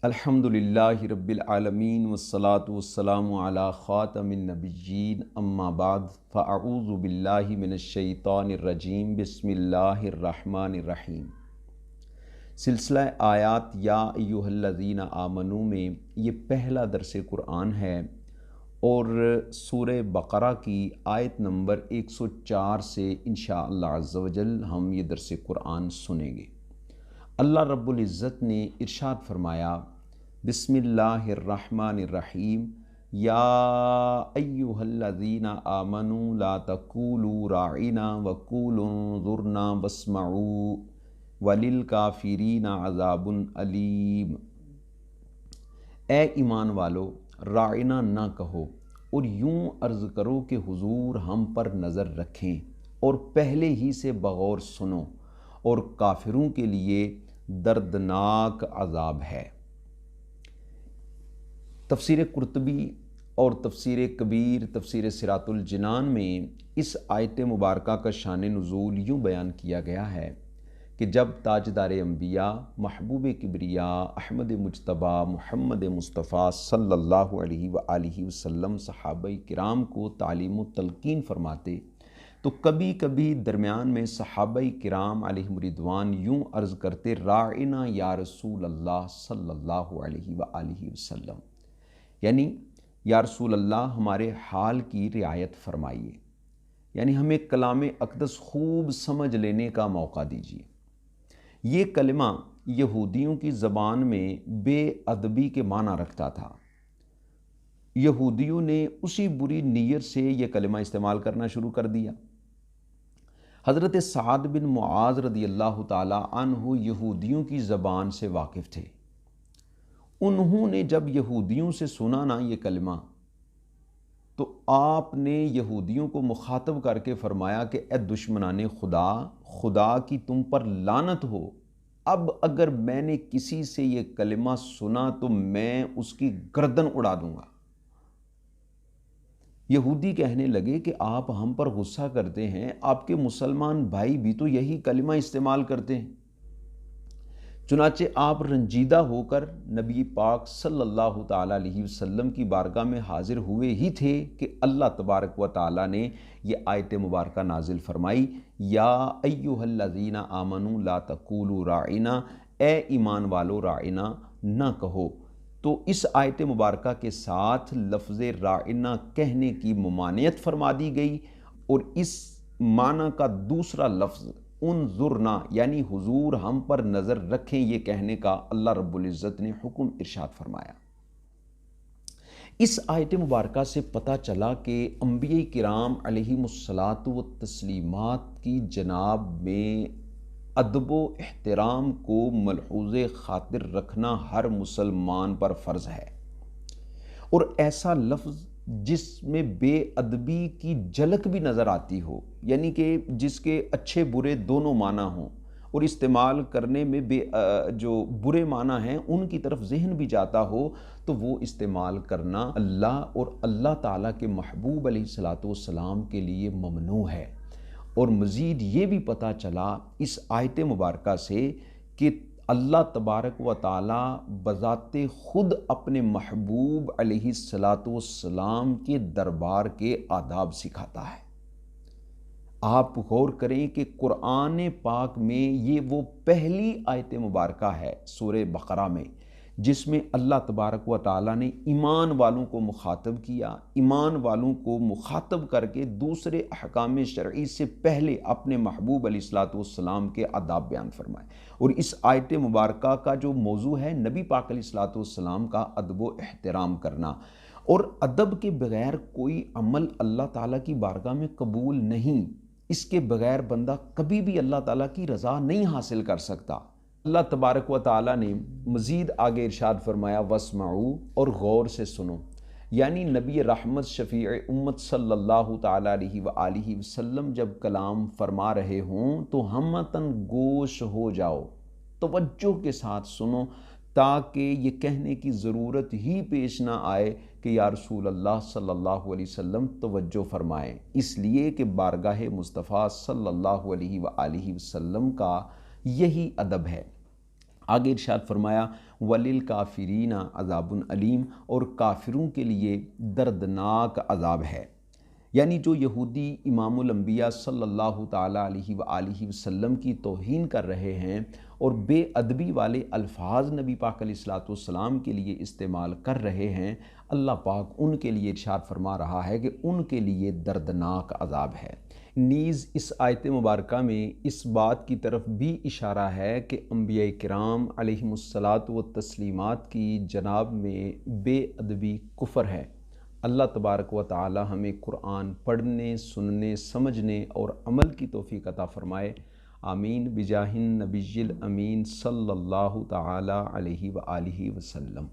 الحمدللہ رب العالمین والصلاة والسلام علی خاتم النبیین اما بعد فاعوذ باللہ من الشیطان الرجیم بسم اللہ الرحمن الرحیم۔ سلسلہ آیات یا ایہا الذین آمنوا میں یہ پہلا درس قرآن ہے اور سورہ بقرہ کی آیت نمبر 104 سے انشاءاللہ عز و جل ہم یہ درس قرآن سنیں گے۔ اللہ رب العزت نے ارشاد فرمایا، بسم اللہ الرحمن الرحیم، یا ایہا الذین آمنوا لا تقولوا راعنا وقولوا انظرنا واسمعوا وللکافرین عذاب علیم۔ اے ایمان والو، راعنا نہ کہو اور یوں عرض کرو کہ حضور ہم پر نظر رکھیں اور پہلے ہی سے بغور سنو، اور کافروں کے لیے دردناک عذاب ہے۔ تفسیر قرطبی اور تفسیر کبیر تفسیر صراط الجنان میں اس آیت مبارکہ کا شان نزول یوں بیان کیا گیا ہے کہ جب تاجدار انبیاء محبوب کبریا احمد مجتبی محمد مصطفیٰ صلی اللہ علیہ وآلہ وسلم صحابہ کرام کو تعلیم و تلقین فرماتے تو کبھی کبھی درمیان میں صحابہ کرام علیہم رضوان یوں عرض کرتے، راعنا یا رسول اللہ صلی اللہ علیہ وآلہ وسلم، یعنی یا رسول اللہ ہمارے حال کی رعایت فرمائیے، یعنی ہمیں کلام اقدس خوب سمجھ لینے کا موقع دیجیے۔ یہ کلمہ یہودیوں کی زبان میں بے ادبی کے معنی رکھتا تھا۔ یہودیوں نے اسی بری نیت سے یہ کلمہ استعمال کرنا شروع کر دیا۔ حضرت سعد بن معاذ رضی اللہ تعالی عنہ یہودیوں کی زبان سے واقف تھے۔ انہوں نے جب یہودیوں سے سنا نا یہ کلمہ تو آپ نے یہودیوں کو مخاطب کر کے فرمایا کہ اے دشمنان خدا، خدا کی تم پر لعنت ہو، اب اگر میں نے کسی سے یہ کلمہ سنا تو میں اس کی گردن اڑا دوں گا۔ یہودی کہنے لگے کہ آپ ہم پر غصہ کرتے ہیں، آپ کے مسلمان بھائی بھی تو یہی کلمہ استعمال کرتے ہیں۔ چنانچہ آپ رنجیدہ ہو کر نبی پاک صلی اللہ تعالیٰ علیہ وسلم کی بارگاہ میں حاضر ہوئے ہی تھے کہ اللہ تبارک و تعالیٰ نے یہ آیت مبارکہ نازل فرمائی، یا ایہا الذین آمنوا لا تقولوا راعنا، اے ایمان والو راعنا نہ کہو۔ تو اس آیت مبارکہ کے ساتھ لفظ راعنا کہنے کی ممانعت فرما دی گئی، اور اس معنی کا دوسرا لفظ انظرنا یعنی حضور ہم پر نظر رکھیں یہ کہنے کا اللہ رب العزت نے حکم ارشاد فرمایا۔ اس آیت مبارکہ سے پتہ چلا کہ انبیاء کرام علیہم الصلاۃ والتسلیمات کی جناب میں ادب و احترام کو ملحوظ خاطر رکھنا ہر مسلمان پر فرض ہے، اور ایسا لفظ جس میں بے ادبی کی جھلک بھی نظر آتی ہو، یعنی کہ جس کے اچھے برے دونوں معنی ہوں اور استعمال کرنے میں جو برے معنی ہیں ان کی طرف ذہن بھی جاتا ہو، تو وہ استعمال کرنا اللہ اور اللہ تعالیٰ کے محبوب علیہ الصلاۃ والسلام کے لیے ممنوع ہے۔ اور مزید یہ بھی پتہ چلا اس آیت مبارکہ سے کہ اللہ تبارک و تعالیٰ بذات خود اپنے محبوب علیہ الصلاۃ والسلام کے دربار کے آداب سکھاتا ہے۔ آپ غور کریں کہ قرآن پاک میں یہ وہ پہلی آیت مبارکہ ہے سورہ بقرہ میں جس میں اللہ تبارک و تعالیٰ نے ایمان والوں کو مخاطب کیا، ایمان والوں کو مخاطب کر کے دوسرے احکام شرعی سے پہلے اپنے محبوب علیہ الصلاۃ والسلام کے آداب بیان فرمائے۔ اور اس آیت مبارکہ کا جو موضوع ہے نبی پاک علیہ الصلاۃ والسلام کا ادب و احترام کرنا، اور ادب کے بغیر کوئی عمل اللہ تعالیٰ کی بارگاہ میں قبول نہیں، اس کے بغیر بندہ کبھی بھی اللہ تعالیٰ کی رضا نہیں حاصل کر سکتا۔ اللہ تبارک و تعالیٰ نے مزید آگے ارشاد فرمایا، واسمعوا، اور غور سے سنو، یعنی نبی رحمت شفیع امت صلی اللہ تعالیٰ علیہ وآلہ وسلم جب کلام فرما رہے ہوں تو ہمتاً گوش ہو جاؤ، توجہ کے ساتھ سنو، تاکہ یہ کہنے کی ضرورت ہی پیش نہ آئے کہ یا رسول اللہ صلی اللہ علیہ وسلم توجہ فرمائیں، اس لیے کہ بارگاہ مصطفیٰ صلی اللہ علیہ وآلہ وسلم کا یہی ادب ہے۔ آگے ارشاد فرمایا وَلِلْكَافِرِينَ عَذَابٌ علیم، اور کافروں کے لیے دردناک عذاب ہے۔ یعنی جو یہودی امام الانبیاء صلی اللہ تعالیٰ علیہ وآلہ وسلم کی توہین کر رہے ہیں اور بے ادبی والے الفاظ نبی پاک علیہ الصلوۃ والسلام کے لیے استعمال کر رہے ہیں، اللہ پاک ان کے لیے ارشاد فرما رہا ہے کہ ان کے لیے دردناک عذاب ہے۔ نیز اس آیت مبارکہ میں اس بات کی طرف بھی اشارہ ہے کہ انبیاء کرام علیہم الصلاۃ والتسلیمات کی جناب میں بے ادبی کفر ہے۔ اللہ تبارک و تعالی ہمیں قرآن پڑھنے، سننے، سمجھنے اور عمل کی توفیق عطا فرمائے، آمین بجاہ النبی الامین صلی اللہ تعالی علیہ وآلہ وسلم۔